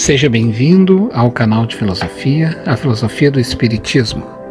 Seja bem-vindo ao canal de filosofia, a filosofia do Espiritismo.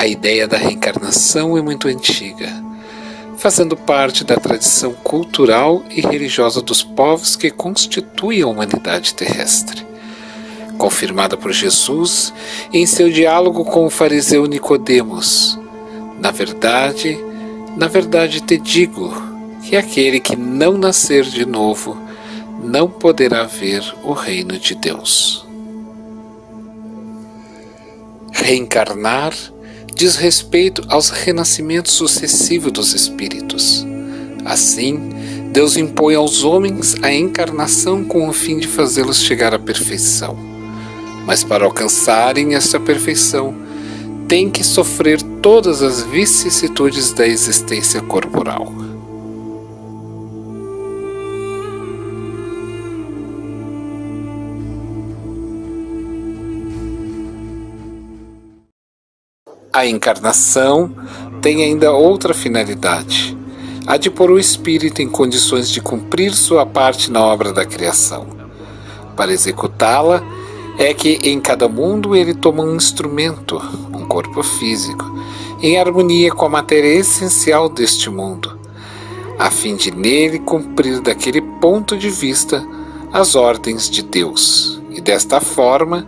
A ideia da reencarnação é muito antiga, fazendo parte da tradição cultural e religiosa dos povos que constituem a humanidade terrestre. Confirmada por Jesus em seu diálogo com o fariseu Nicodemos: Na verdade te digo que aquele que não nascer de novo não poderá ver o reino de Deus. Reencarnar diz respeito aos renascimentos sucessivos dos espíritos. Assim, Deus impõe aos homens a encarnação com o fim de fazê-los chegar à perfeição. Mas para alcançarem esta perfeição, têm que sofrer todas as vicissitudes da existência corporal. A encarnação tem ainda outra finalidade, a de pôr o espírito em condições de cumprir sua parte na obra da criação. Para executá-la, é que em cada mundo ele toma um instrumento, um corpo físico, em harmonia com a matéria essencial deste mundo, a fim de nele cumprir daquele ponto de vista as ordens de Deus, e desta forma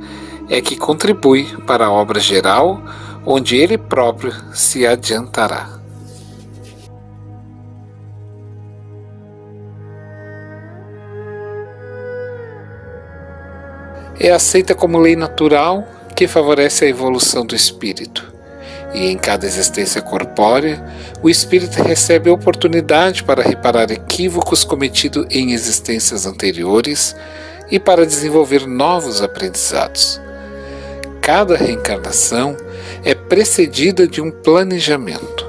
é que contribui para a obra geral, onde ele próprio se adiantará. É aceita como lei natural que favorece a evolução do espírito, e em cada existência corpórea, o espírito recebe a oportunidade para reparar equívocos cometidos em existências anteriores e para desenvolver novos aprendizados. Cada reencarnação é precedida de um planejamento,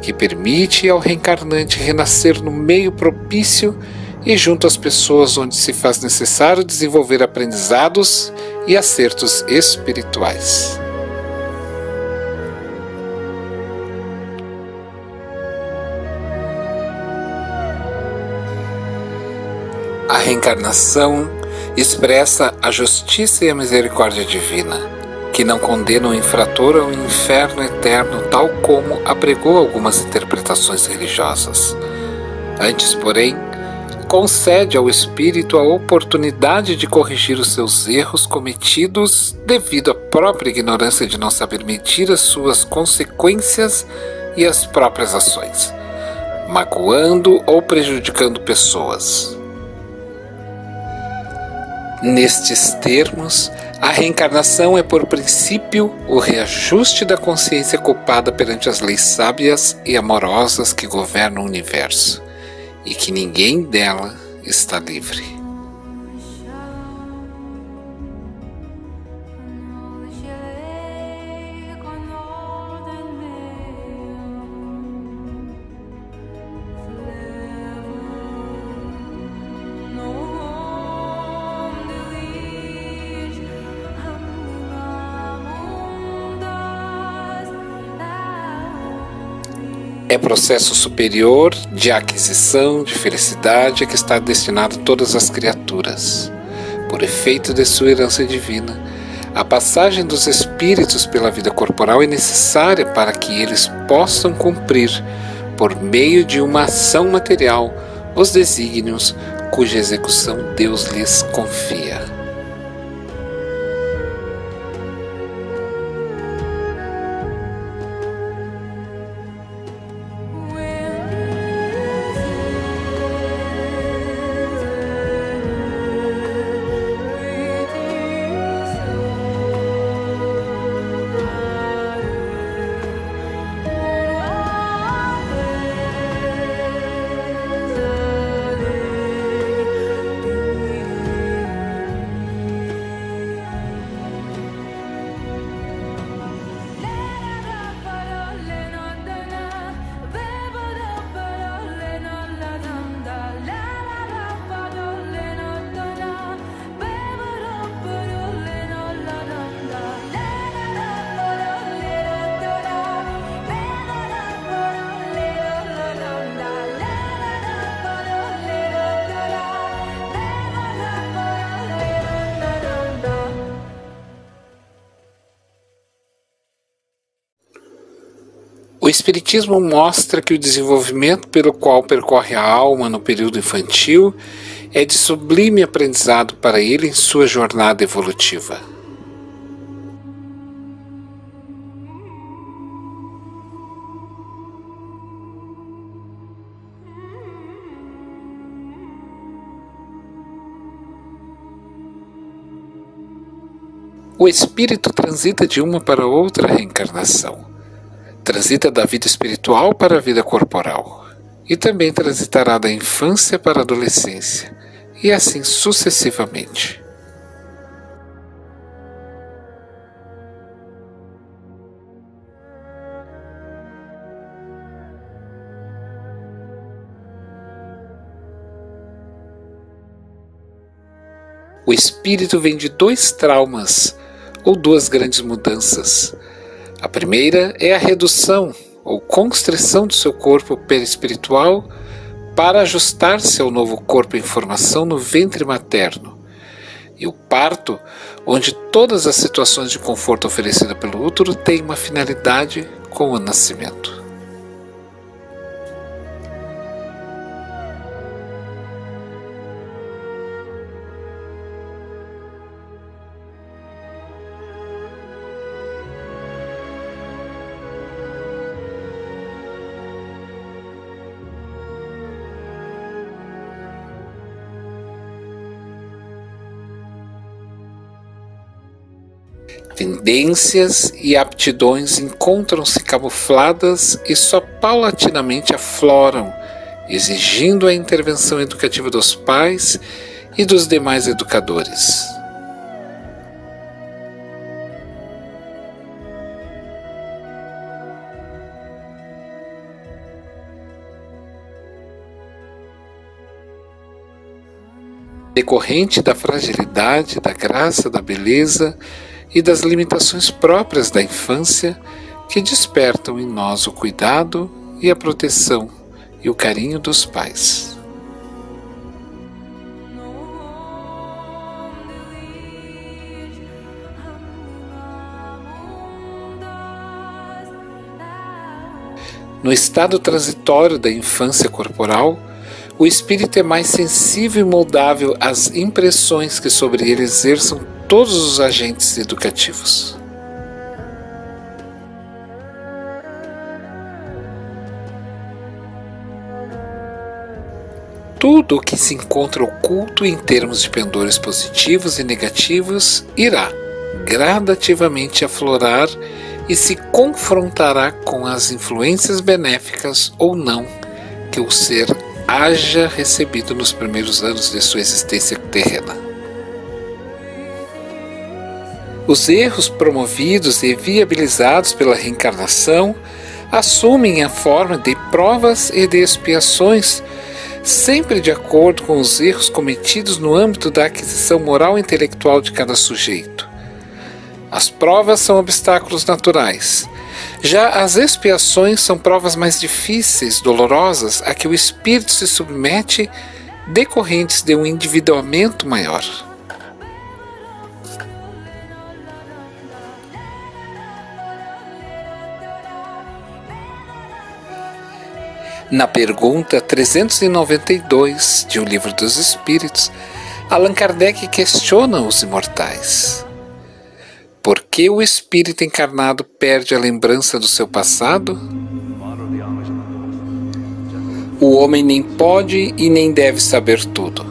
que permite ao reencarnante renascer no meio propício e junto às pessoas onde se faz necessário desenvolver aprendizados e acertos espirituais. A reencarnação expressa a justiça e a misericórdia divina, que não condena o infrator ao inferno eterno, tal como apregou algumas interpretações religiosas. Antes, porém, concede ao espírito a oportunidade de corrigir os seus erros cometidos devido à própria ignorância de não saber medir as suas consequências e as próprias ações, magoando ou prejudicando pessoas. Nestes termos, a reencarnação é por princípio o reajuste da consciência culpada perante as leis sábias e amorosas que governam o universo, e que ninguém dela está livre. É processo superior de aquisição de felicidade que está destinado a todas as criaturas. Por efeito de sua herança divina, a passagem dos espíritos pela vida corporal é necessária para que eles possam cumprir, por meio de uma ação material, os desígnios cuja execução Deus lhes confia. O Espiritismo mostra que o desenvolvimento pelo qual percorre a alma no período infantil é de sublime aprendizado para ele em sua jornada evolutiva. O espírito transita de uma para outra reencarnação. Transita da vida espiritual para a vida corporal, e também transitará da infância para a adolescência, e assim sucessivamente. O espírito vem de 2 traumas, ou 2 grandes mudanças. A primeira é a redução ou constrição do seu corpo perispiritual para ajustar-se ao novo corpo em formação no ventre materno, E o parto, onde todas as situações de conforto oferecidas pelo útero têm uma finalidade com o nascimento. Tendências e aptidões encontram-se camufladas e só paulatinamente afloram, exigindo a intervenção educativa dos pais e dos demais educadores. Decorrente da fragilidade, da graça, da beleza e das limitações próprias da infância, que despertam em nós o cuidado e a proteção e o carinho dos pais. No estado transitório da infância corporal, o espírito é mais sensível e moldável às impressões que sobre ele exerçam todos os agentes educativos. Tudo o que se encontra oculto em termos de pendores positivos e negativos irá gradativamente aflorar e se confrontará com as influências benéficas ou não que o ser haja recebido nos primeiros anos de sua existência terrena. Os erros promovidos e viabilizados pela reencarnação assumem a forma de provas e de expiações, sempre de acordo com os erros cometidos no âmbito da aquisição moral e intelectual de cada sujeito. As provas são obstáculos naturais. Já as expiações são provas mais difíceis, dolorosas, a que o espírito se submete, decorrentes de um endividamento maior. Na pergunta 392 de O Livro dos Espíritos, Allan Kardec questiona os imortais. Por que o espírito encarnado perde a lembrança do seu passado? O homem nem pode e nem deve saber tudo.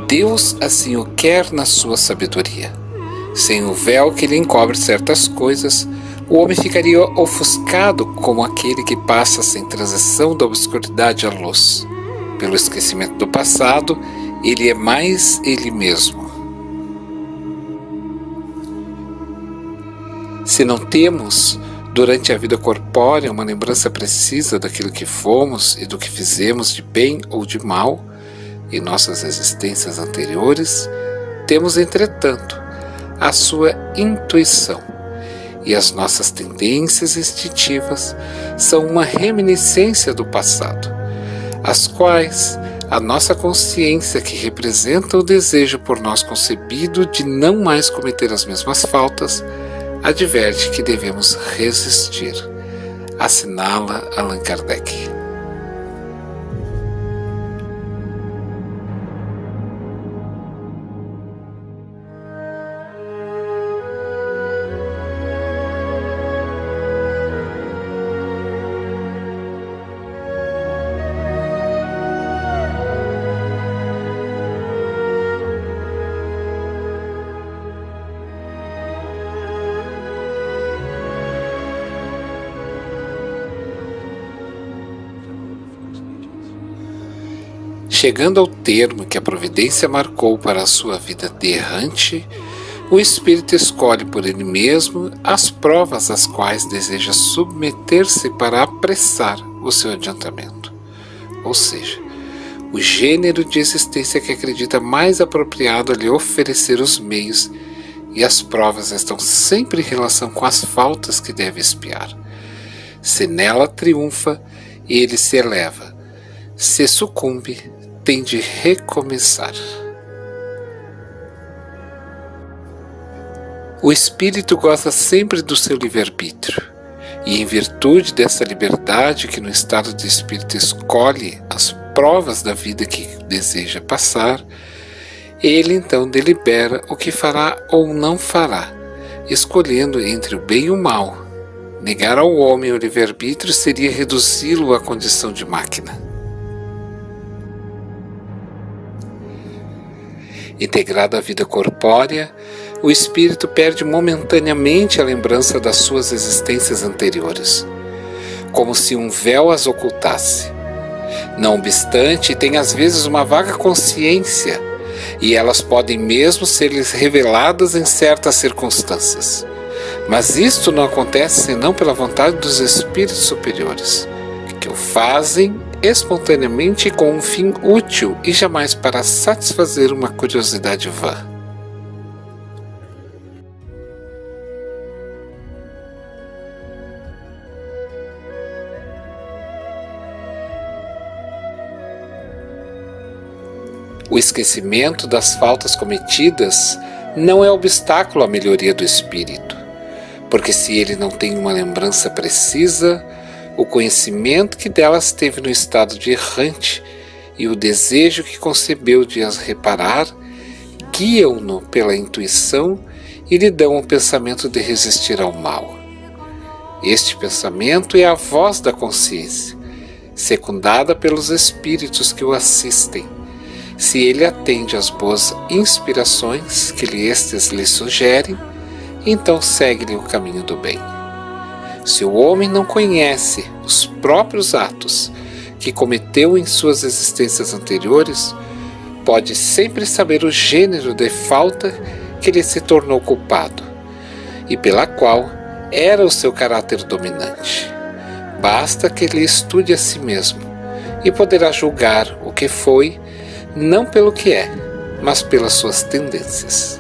Deus assim o quer na sua sabedoria. Sem o véu que lhe encobre certas coisas, o homem ficaria ofuscado como aquele que passa sem transição da obscuridade à luz. Pelo esquecimento do passado, ele é mais ele mesmo. Se não temos, durante a vida corpórea, uma lembrança precisa daquilo que fomos e do que fizemos de bem ou de mal em nossas existências anteriores, temos, entretanto, a sua intuição, e as nossas tendências instintivas são uma reminiscência do passado, as quais a nossa consciência, que representa o desejo por nós concebido de não mais cometer as mesmas faltas, adverte que devemos resistir, assinala Allan Kardec. Chegando ao termo que a providência marcou para a sua vida de errante, o espírito escolhe por ele mesmo as provas às quais deseja submeter-se para apressar o seu adiantamento. Ou seja, o gênero de existência que acredita mais apropriado a lhe oferecer os meios, e as provas estão sempre em relação com as faltas que deve expiar. Se nela triunfa, ele se eleva. Se sucumbe, tem de recomeçar. O espírito goza sempre do seu livre-arbítrio, e em virtude dessa liberdade que no estado de espírito escolhe as provas da vida que deseja passar, ele então delibera o que fará ou não fará, escolhendo entre o bem e o mal. Negar ao homem o livre-arbítrio seria reduzi-lo à condição de máquina. Integrado à vida corpórea, o espírito perde momentaneamente a lembrança das suas existências anteriores, como se um véu as ocultasse. Não obstante, tem às vezes uma vaga consciência, e elas podem mesmo ser-lhes reveladas em certas circunstâncias. Mas isto não acontece senão pela vontade dos espíritos superiores, que o fazem espontaneamente com um fim útil e jamais para satisfazer uma curiosidade vã. O esquecimento das faltas cometidas não é obstáculo à melhoria do espírito, porque se ele não tem uma lembrança precisa, o conhecimento que delas teve no estado de errante e o desejo que concebeu de as reparar guiam-no pela intuição e lhe dão o pensamento de resistir ao mal. Este pensamento é a voz da consciência, secundada pelos espíritos que o assistem. Se ele atende às boas inspirações que estes lhe sugerem, então segue-lhe o caminho do bem. Se o homem não conhece os próprios atos que cometeu em suas existências anteriores, pode sempre saber o gênero de falta que lhe se tornou culpado, e pela qual era o seu caráter dominante. Basta que ele estude a si mesmo, e poderá julgar o que foi, não pelo que é, mas pelas suas tendências.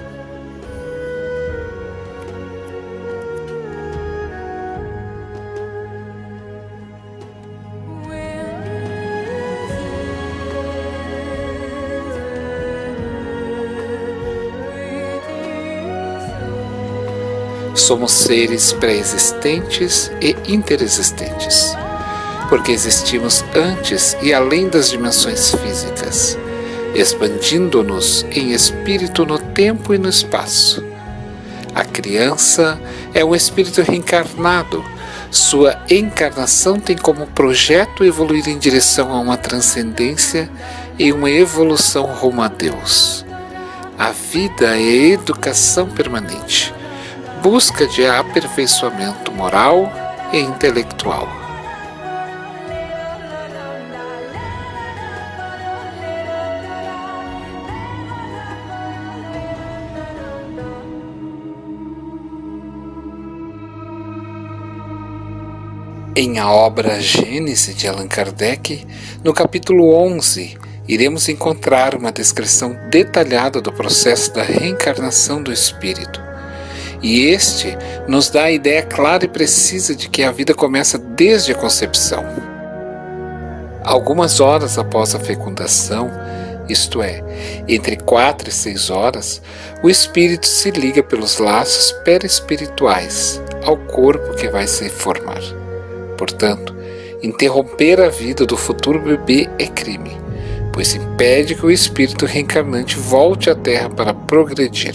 Somos seres pré-existentes e interexistentes, porque existimos antes e além das dimensões físicas, expandindo-nos em espírito no tempo e no espaço. A criança é um espírito reencarnado. Sua encarnação tem como projeto evoluir em direção a uma transcendência e uma evolução rumo a Deus. A vida é educação permanente, busca de aperfeiçoamento moral e intelectual. Em a obra Gênese de Allan Kardec, no capítulo 11, iremos encontrar uma descrição detalhada do processo da reencarnação do espírito. E este nos dá a ideia clara e precisa de que a vida começa desde a concepção. Algumas horas após a fecundação, isto é, entre 4 e 6 horas, o espírito se liga pelos laços perispirituais ao corpo que vai se formar. Portanto, interromper a vida do futuro bebê é crime, pois impede que o espírito reencarnante volte à Terra para progredir.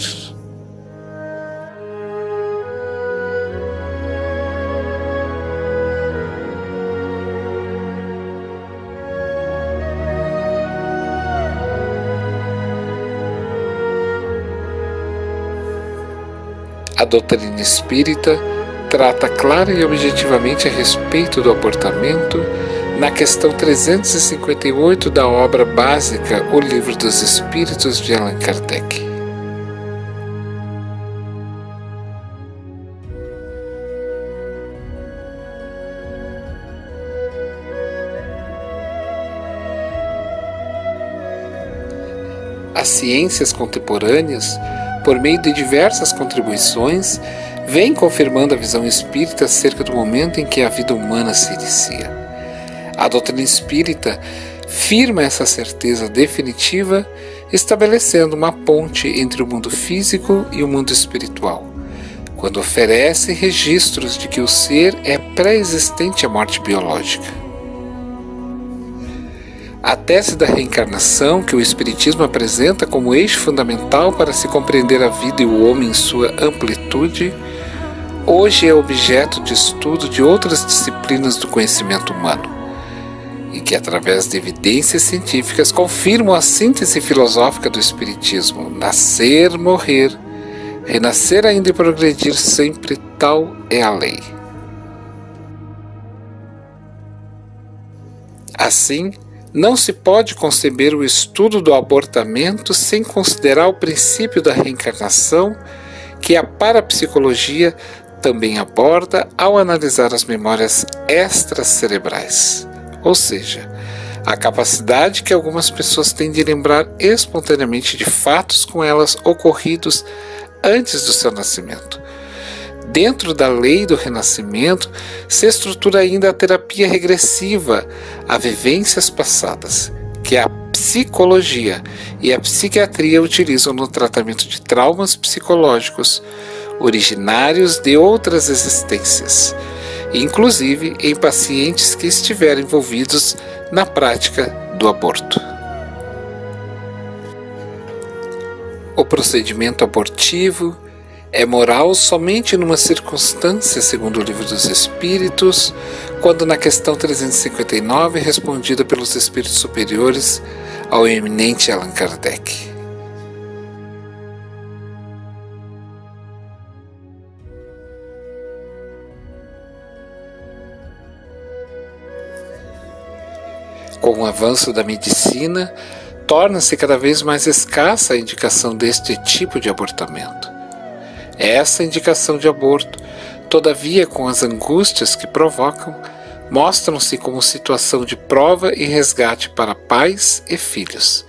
A doutrina espírita trata clara e objetivamente a respeito do abortamento na questão 358 da obra básica O Livro dos Espíritos de Allan Kardec. As ciências contemporâneas, por meio de diversas contribuições, vem confirmando a visão espírita acerca do momento em que a vida humana se inicia. A doutrina espírita firma essa certeza definitiva, estabelecendo uma ponte entre o mundo físico e o mundo espiritual, quando oferece registros de que o ser é pré-existente à morte biológica. A tese da reencarnação, que o Espiritismo apresenta como eixo fundamental para se compreender a vida e o homem em sua amplitude, hoje é objeto de estudo de outras disciplinas do conhecimento humano, e que, através de evidências científicas, confirmam a síntese filosófica do Espiritismo: nascer, morrer, renascer ainda e progredir sempre, tal é a lei. Assim, não se pode conceber o estudo do abortamento sem considerar o princípio da reencarnação, que a parapsicologia também aborda ao analisar as memórias extracerebrais, ou seja, a capacidade que algumas pessoas têm de lembrar espontaneamente de fatos com elas ocorridos antes do seu nascimento. Dentro da lei do renascimento, se estrutura ainda a terapia regressiva a vivências passadas, que a psicologia e a psiquiatria utilizam no tratamento de traumas psicológicos originários de outras existências, inclusive em pacientes que estiveram envolvidos na prática do aborto. O procedimento abortivo é moral somente numa circunstância, segundo o Livro dos Espíritos, quando na questão 359 é respondida pelos espíritos superiores ao eminente Allan Kardec. Com o avanço da medicina, torna-se cada vez mais escassa a indicação deste tipo de abortamento. Essa indicação de aborto, todavia, com as angústias que provocam, mostram-se como situação de prova e resgate para pais e filhos,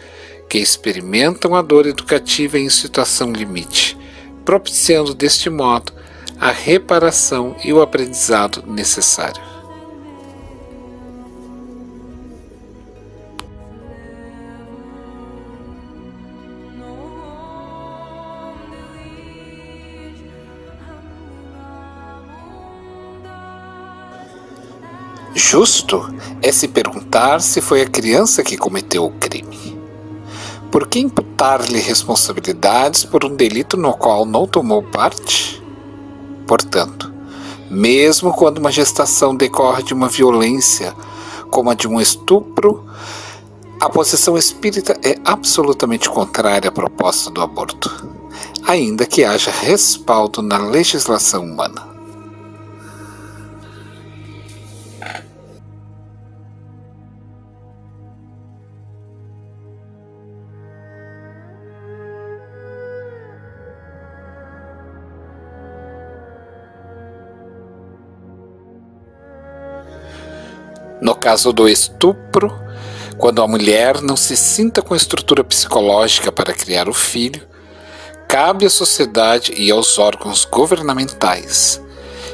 que experimentam a dor educativa em situação limite, propiciando deste modo a reparação e o aprendizado necessário. Justo é se perguntar se foi a criança que cometeu o crime. Por que imputar-lhe responsabilidades por um delito no qual não tomou parte? Portanto, mesmo quando uma gestação decorre de uma violência, como a de um estupro, a posição espírita é absolutamente contrária à proposta do aborto, ainda que haja respaldo na legislação humana. No caso do estupro, quando a mulher não se sinta com estrutura psicológica para criar o filho, cabe à sociedade e aos órgãos governamentais,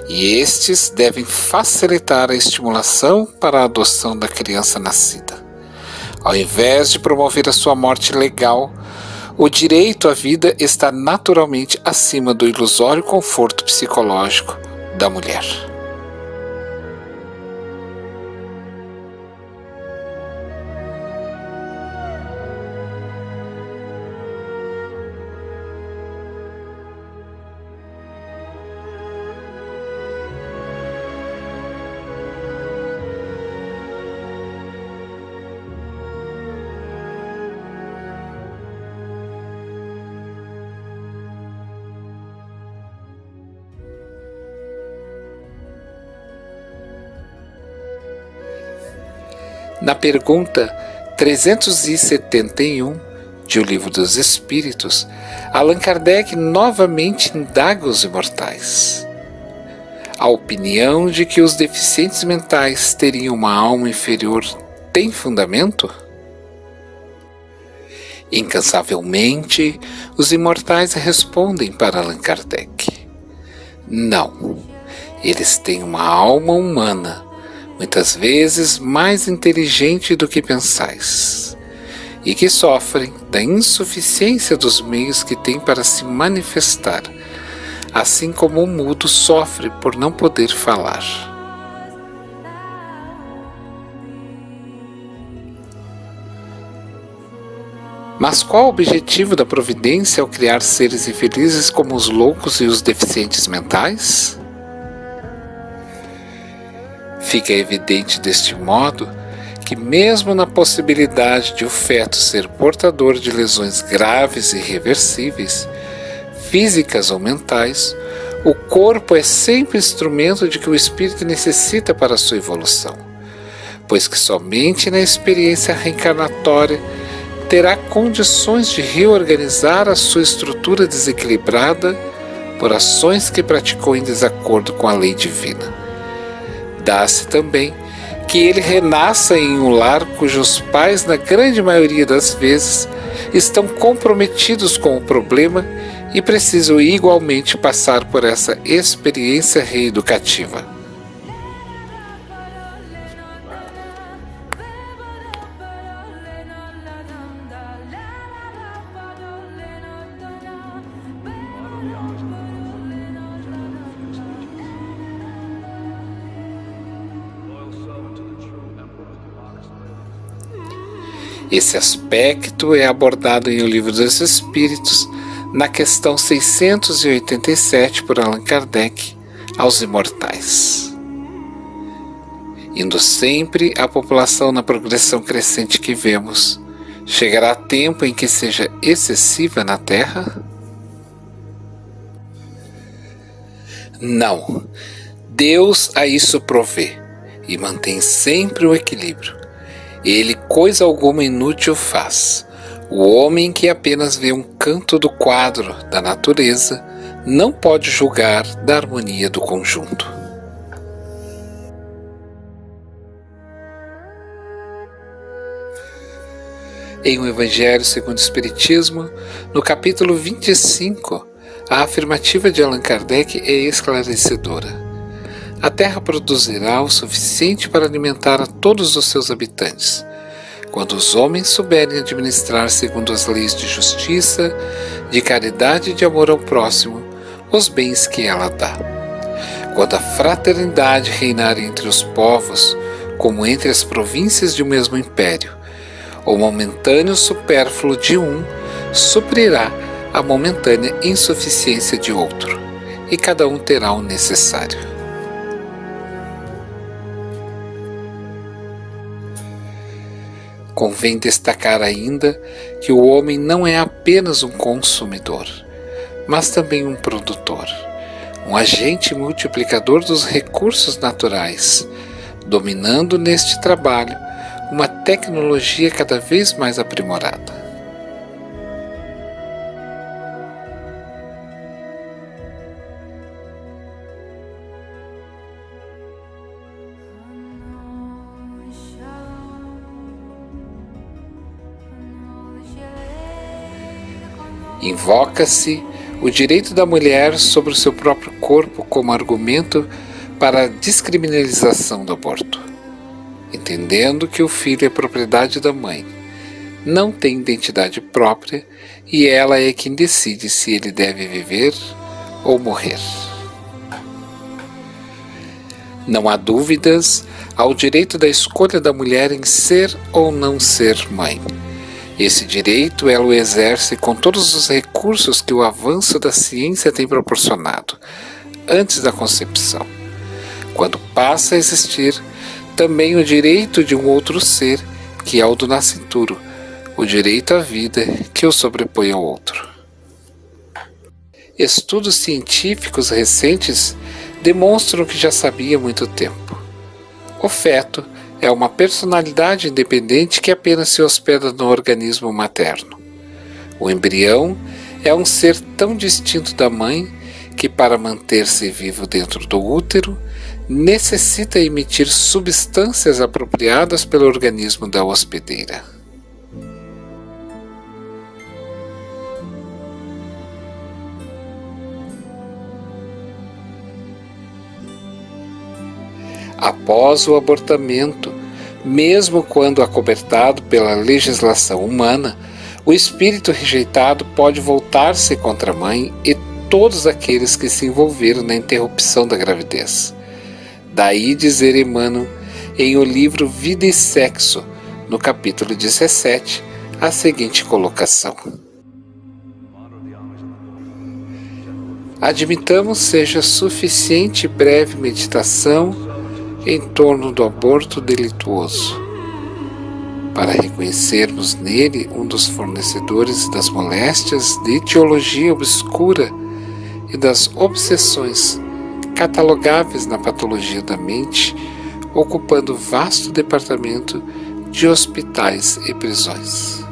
e estes devem facilitar a estimulação para a adoção da criança nascida. Ao invés de promover a sua morte legal, o direito à vida está naturalmente acima do ilusório conforto psicológico da mulher. Na pergunta 371 de O Livro dos Espíritos, Allan Kardec novamente indaga os imortais. A opinião de que os deficientes mentais teriam uma alma inferior tem fundamento? Incansavelmente, os imortais respondem para Allan Kardec: não, eles têm uma alma humana, muitas vezes mais inteligente do que pensais, e que sofrem da insuficiência dos meios que têm para se manifestar, assim como o mudo sofre por não poder falar. Mas qual o objetivo da providência ao criar seres infelizes como os loucos e os deficientes mentais? Fica evidente deste modo que mesmo na possibilidade de o feto ser portador de lesões graves e irreversíveis, físicas ou mentais, o corpo é sempre instrumento de que o espírito necessita para a sua evolução, pois que somente na experiência reencarnatória terá condições de reorganizar a sua estrutura desequilibrada por ações que praticou em desacordo com a lei divina. Dá-se também que ele renasça em um lar cujos pais, na grande maioria das vezes, estão comprometidos com o problema e precisam igualmente passar por essa experiência reeducativa. Esse aspecto é abordado em O Livro dos Espíritos, na questão 687 por Allan Kardec, aos imortais. Indo sempre a população na progressão crescente que vemos, chegará tempo em que seja excessiva na Terra? Não, Deus a isso provê e mantém sempre o equilíbrio. Ele coisa alguma inútil faz. O homem que apenas vê um canto do quadro da natureza não pode julgar da harmonia do conjunto. Em O Evangelho segundo o Espiritismo, no capítulo 25, a afirmativa de Allan Kardec é esclarecedora. A terra produzirá o suficiente para alimentar a todos os seus habitantes, quando os homens souberem administrar segundo as leis de justiça, de caridade e de amor ao próximo, os bens que ela dá. Quando a fraternidade reinar entre os povos, como entre as províncias de um mesmo império, o momentâneo supérfluo de um suprirá a momentânea insuficiência de outro, e cada um terá o necessário. Convém destacar ainda que o homem não é apenas um consumidor, mas também um produtor, um agente multiplicador dos recursos naturais, dominando neste trabalho uma tecnologia cada vez mais aprimorada. Invoca-se o direito da mulher sobre o seu próprio corpo como argumento para a descriminalização do aborto, entendendo que o filho é propriedade da mãe, não tem identidade própria e ela é quem decide se ele deve viver ou morrer. Não há dúvidas ao direito da escolha da mulher em ser ou não ser mãe. Esse direito ela o exerce com todos os recursos que o avanço da ciência tem proporcionado, antes da concepção. Quando passa a existir, também o direito de um outro ser, que é o do nascituro, o direito à vida que o sobrepõe ao outro. Estudos científicos recentes demonstram que já sabia há muito tempo. O feto é uma personalidade independente que apenas se hospeda no organismo materno. O embrião é um ser tão distinto da mãe que, para manter-se vivo dentro do útero, necessita emitir substâncias apropriadas pelo organismo da hospedeira. Após o abortamento, mesmo quando acobertado pela legislação humana, o espírito rejeitado pode voltar-se contra a mãe e todos aqueles que se envolveram na interrupção da gravidez. Daí dizer Emmanuel em o livro Vida e Sexo, no capítulo 17, a seguinte colocação: admitamos seja suficiente breve meditação em torno do aborto delituoso, para reconhecermos nele um dos fornecedores das moléstias de ideologia obscura e das obsessões catalogáveis na patologia da mente, ocupando vasto departamento de hospitais e prisões.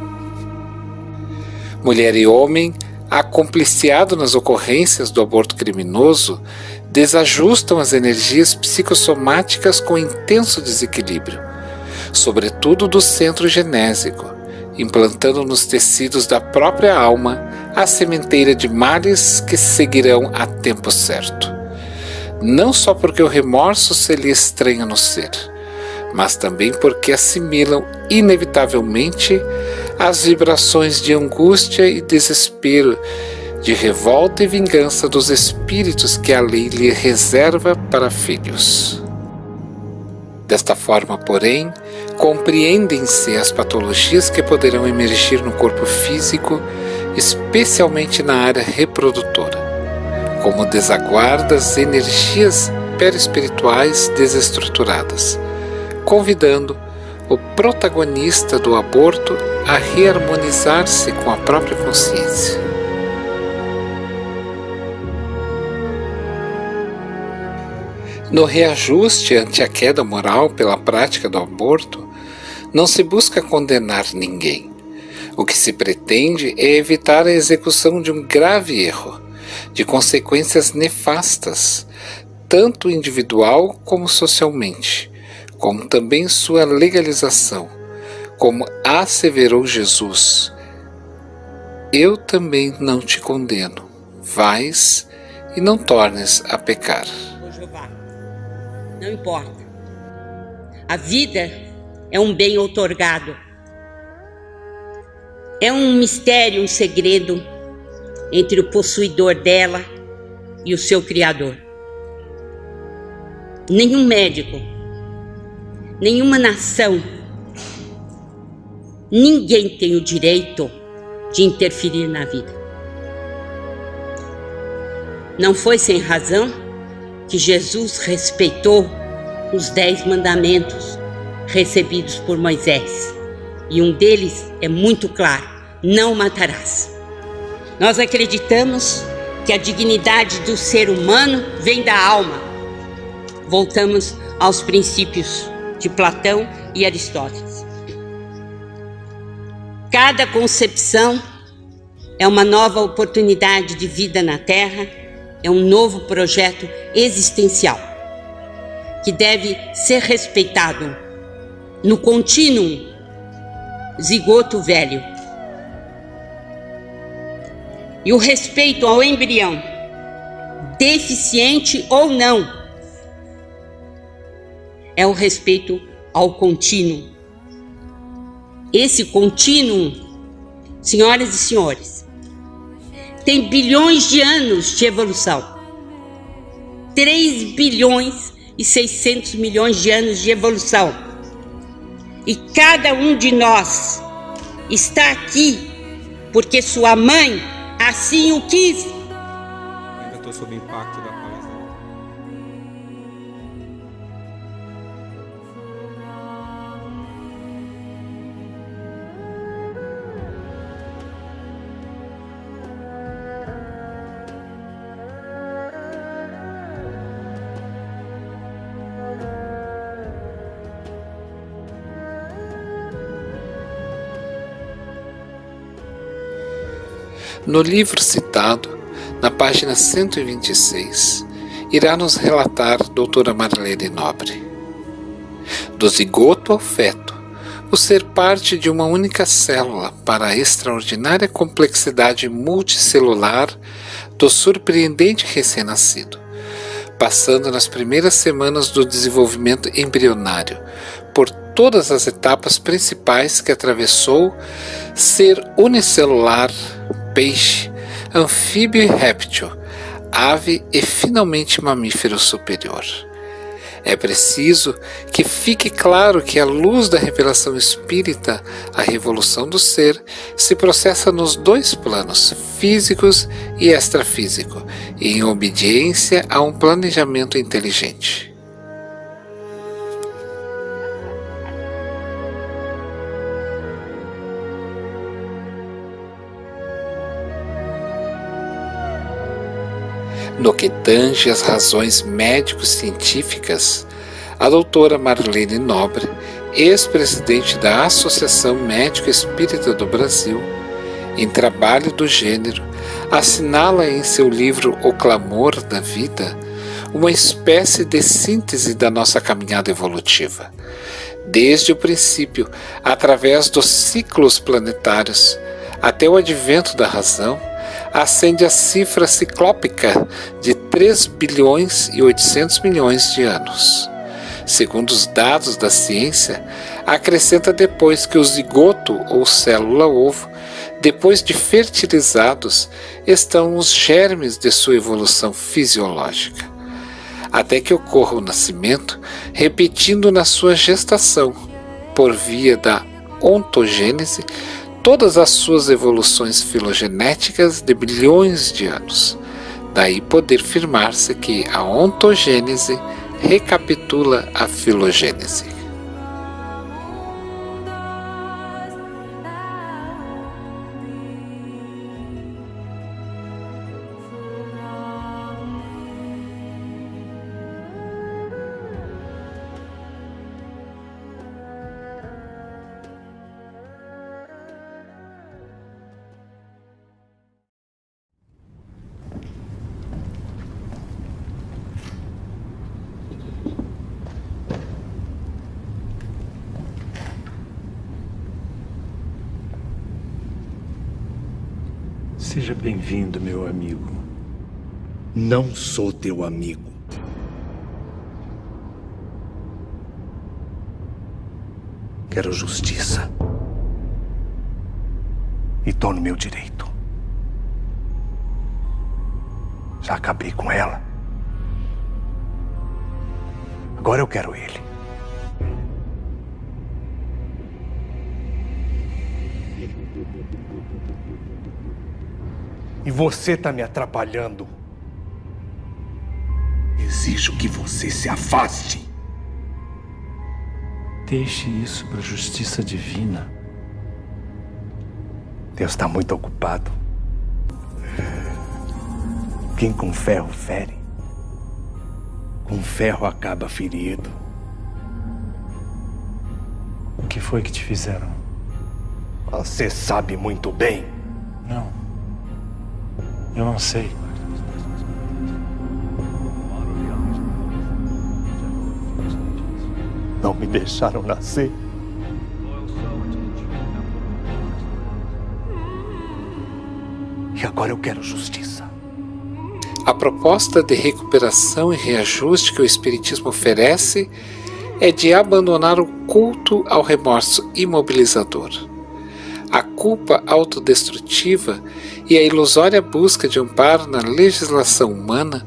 Mulher e homem, acompliciado nas ocorrências do aborto criminoso, desajustam as energias psicossomáticas com intenso desequilíbrio, sobretudo do centro genésico, implantando nos tecidos da própria alma a sementeira de males que seguirão a tempo certo. Não só porque o remorso se lhe estranha no ser, mas também porque assimilam inevitavelmente as vibrações de angústia e desespero, de revolta e vingança dos espíritos que a lei lhe reserva para filhos. Desta forma, porém, compreendem-se as patologias que poderão emergir no corpo físico, especialmente na área reprodutora, como desaguardas energias perispirituais desestruturadas, convidando o protagonista do aborto a reharmonizar-se com a própria consciência. No reajuste ante a queda moral pela prática do aborto, não se busca condenar ninguém. O que se pretende é evitar a execução de um grave erro, de consequências nefastas, tanto individual como socialmente, como também sua legalização, como asseverou Jesus: eu também não te condeno, vais e não tornes a pecar. Não importa. A vida é um bem outorgado. É um mistério, um segredo entre o possuidor dela e o seu Criador. Nenhum médico, nenhuma nação, ninguém tem o direito de interferir na vida. Não foi sem razão que Jesus respeitou os 10 mandamentos recebidos por Moisés. E um deles é muito claro: não matarás. Nós acreditamos que a dignidade do ser humano vem da alma. Voltamos aos princípios de Platão e Aristóteles. Cada concepção é uma nova oportunidade de vida na Terra, é um novo projeto existencial que deve ser respeitado no contínuo zigoto velho. E o respeito ao embrião, deficiente ou não, é o respeito ao contínuo. Esse contínuo, senhoras e senhores, tem bilhões de anos de evolução. 3 bilhões e 600 milhões de anos de evolução. E cada um de nós está aqui porque sua mãe assim o quis. Ainda estou sob o impacto da palestra. No livro citado, na página 126, irá nos relatar doutora Marlene Nobre. Do zigoto ao feto, o ser parte de uma única célula para a extraordinária complexidade multicelular do surpreendente recém-nascido, passando nas primeiras semanas do desenvolvimento embrionário por todas as etapas principais que atravessou, ser unicelular, peixe, anfíbio e réptil, ave e finalmente mamífero superior. É preciso que fique claro que, à luz da revelação espírita, a revolução do ser se processa nos dois planos, físicos e extrafísico, em obediência a um planejamento inteligente. No que tange às razões médico-científicas, a doutora Marlene Nobre, ex-presidente da Associação Médica Espírita do Brasil, em trabalho do gênero, assinala em seu livro O Clamor da Vida uma espécie de síntese da nossa caminhada evolutiva. Desde o princípio, através dos ciclos planetários, até o advento da razão, ascende a cifra ciclópica de 3 bilhões e 800 milhões de anos. Segundo os dados da ciência, acrescenta depois que o zigoto ou célula-ovo, depois de fertilizados, estão os germes de sua evolução fisiológica, até que ocorra o nascimento, repetindo na sua gestação, por via da ontogênese, todas as suas evoluções filogenéticas de bilhões de anos. Daí poder afirmar-se que a ontogênese recapitula a filogênese. Seja bem-vindo, meu amigo. Não sou teu amigo. Quero justiça. E tô no meu direito. Já acabei com ela. Agora eu quero ele. E você tá me atrapalhando. Exijo que você se afaste. Deixe isso para a justiça divina. Deus está muito ocupado. Quem com ferro fere, com ferro acaba ferido. O que foi que te fizeram? Você sabe muito bem. Não. Eu não sei. Não me deixaram nascer. E agora eu quero justiça. A proposta de recuperação e reajuste que o Espiritismo oferece é de abandonar o culto ao remorso imobilizador, a culpa autodestrutiva e a ilusória busca de amparo na legislação humana,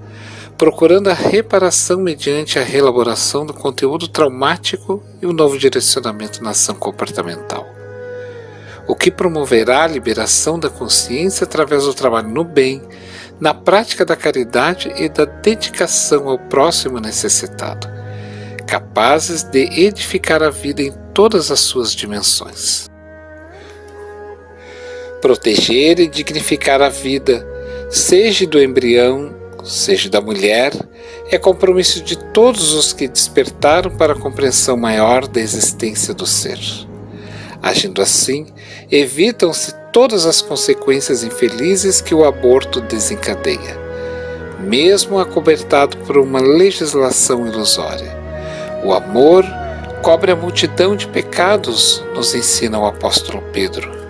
procurando a reparação mediante a reelaboração do conteúdo traumático e o novo direcionamento na ação comportamental, o que promoverá a liberação da consciência através do trabalho no bem, na prática da caridade e da dedicação ao próximo necessitado, capazes de edificar a vida em todas as suas dimensões. Proteger e dignificar a vida, seja do embrião, seja da mulher, é compromisso de todos os que despertaram para a compreensão maior da existência do ser. Agindo assim, evitam-se todas as consequências infelizes que o aborto desencadeia, mesmo acobertado por uma legislação ilusória. O amor cobre a multidão de pecados, nos ensina o apóstolo Pedro.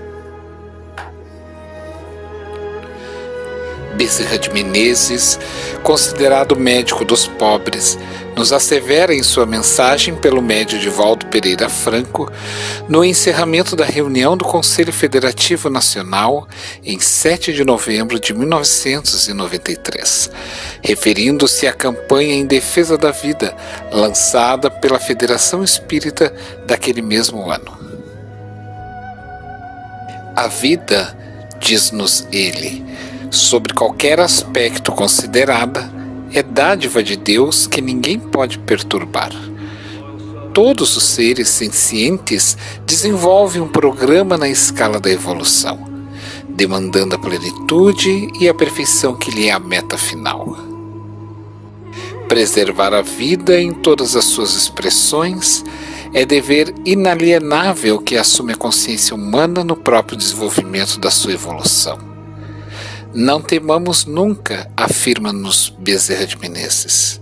Bezerra de Menezes, considerado médico dos pobres, nos assevera em sua mensagem pelo médio de Valdo Pereira Franco, no encerramento da reunião do Conselho Federativo Nacional, em 7 de novembro de 1993, referindo-se à campanha em defesa da vida, lançada pela Federação Espírita daquele mesmo ano. A vida, diz-nos ele, sobre qualquer aspecto considerada, é dádiva de Deus que ninguém pode perturbar. Todos os seres sencientes desenvolvem um programa na escala da evolução, demandando a plenitude e a perfeição que lhe é a meta final. Preservar a vida em todas as suas expressões é dever inalienável que assume a consciência humana no próprio desenvolvimento da sua evolução. Não temamos nunca, afirma-nos Bezerra de Menezes.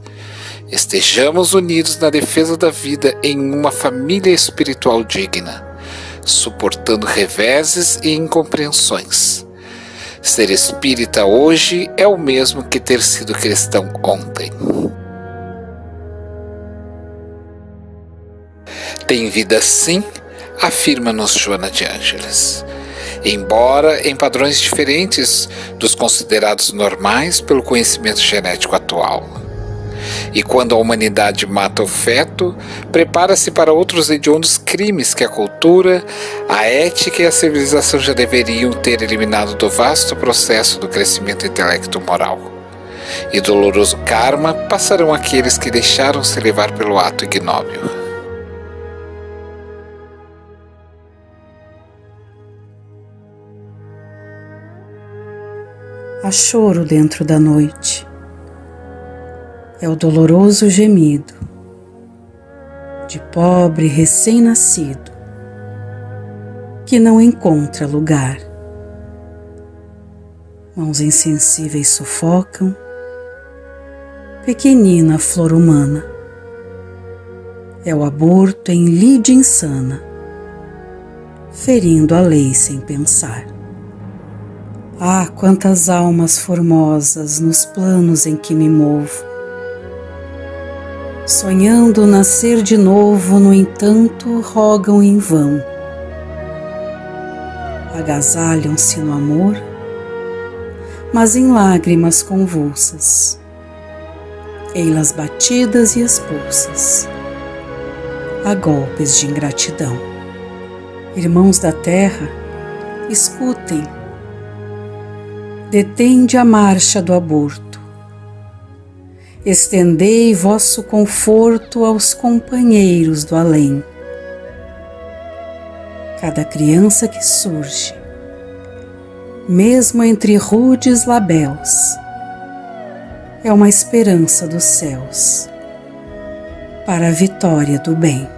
Estejamos unidos na defesa da vida em uma família espiritual digna, suportando reveses e incompreensões. Ser espírita hoje é o mesmo que ter sido cristão ontem. Tem vida sim, afirma-nos Joana de Ângeles, embora em padrões diferentes dos considerados normais pelo conhecimento genético atual. E quando a humanidade mata o feto, prepara-se para outros hediondos crimes que a cultura, a ética e a civilização já deveriam ter eliminado do vasto processo do crescimento intelecto-moral. E doloroso karma passarão aqueles que deixaram-se levar pelo ato ignóbil. Há choro dentro da noite. É o doloroso gemido de pobre recém-nascido que não encontra lugar. Mãos insensíveis sufocam pequenina flor humana. É o aborto em lide insana, ferindo a lei sem pensar. Ah, quantas almas formosas nos planos em que me movo, sonhando nascer de novo, no entanto, rogam em vão. Agasalham-se no amor, mas em lágrimas convulsas, ei-las batidas e expulsas, a golpes de ingratidão. Irmãos da terra, escutem, detende a marcha do aborto. Estendei vosso conforto aos companheiros do além. Cada criança que surge, mesmo entre rudes labéus, é uma esperança dos céus para a vitória do bem.